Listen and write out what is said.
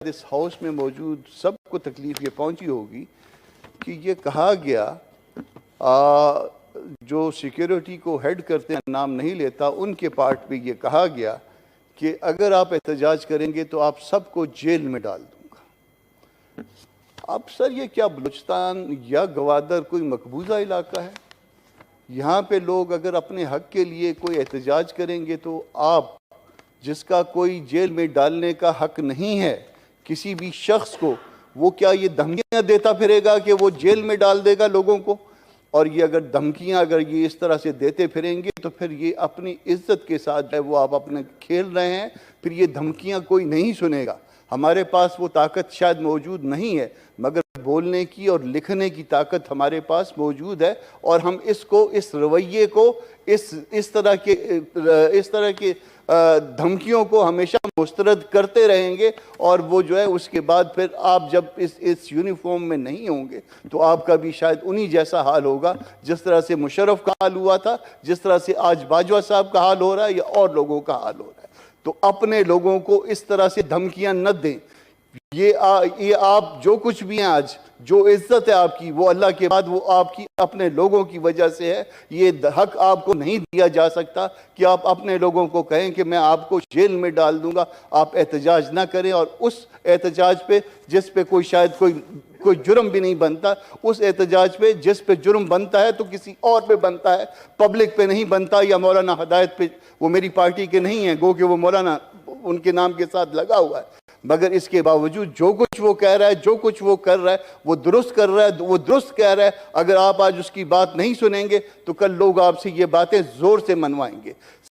इस हाउस में मौजूद सबको तकलीफ ये पहुंची होगी कि ये कहा गया जो सिक्योरिटी को हेड करते हैं, नाम नहीं लेता, उनके पार्ट पे ये कहा गया कि अगर आप एहतजाज करेंगे तो आप सबको जेल में डाल दूंगा। अब सर ये क्या बलूचिस्तान या गवादर कोई मकबूजा इलाका है? यहाँ पे लोग अगर अपने हक के लिए कोई एहतजाज करेंगे तो आप जिसका कोई जेल में डालने का हक नहीं है किसी भी शख्स को, वो क्या ये धमकियाँ देता फिरेगा कि वो जेल में डाल देगा लोगों को? और ये अगर धमकियाँ अगर ये इस तरह से देते फिरेंगे तो फिर ये अपनी इज्जत के साथ है वो आप अपने खेल रहे हैं, फिर ये धमकियाँ कोई नहीं सुनेगा। हमारे पास वो ताकत शायद मौजूद नहीं है, मगर बोलने की और लिखने की ताकत हमारे पास मौजूद है, और हम इसको, इस रवैये को, इस तरह के धमकियों को हमेशा मुस्तरद करते रहेंगे। और वो जो है उसके बाद फिर आप जब इस यूनिफॉर्म में नहीं होंगे तो आपका भी शायद उन्हीं जैसा हाल होगा जिस तरह से मुशर्रफ का हाल हुआ था, जिस तरह से आज बाजवा साहब का हाल हो रहा है या और लोगों का हाल हो रहा है। तो अपने लोगों को इस तरह से धमकियां न दें। ये आप जो कुछ भी हैं आज, जो इज्जत है आपकी, वो अल्लाह के बाद वो आपकी अपने लोगों की वजह से है। ये हक आपको नहीं दिया जा सकता कि आप अपने लोगों को कहें कि मैं आपको जेल में डाल दूंगा। आप एहतजाज ना करें, और उस एहतजाज पे जिस पे कोई शायद कोई जुर्म भी नहीं बनता, उस एहतजाज पे जिस पे जुर्म बनता है तो किसी और पे बनता है, पब्लिक पे नहीं बनता। या मौलाना हिदायत पे, वो मेरी पार्टी के नहीं हैं, गो कि वो मौलाना उनके नाम के साथ लगा हुआ है, मगर इसके बावजूद जो कुछ वो कह रहा है, जो कुछ वो कर रहा है, वो दुरुस्त कर रहा है, वो दुरुस्त कह रहा है। अगर आप आज उसकी बात नहीं सुनेंगे तो कल लोग आपसे ये बातें जोर से मनवाएंगे।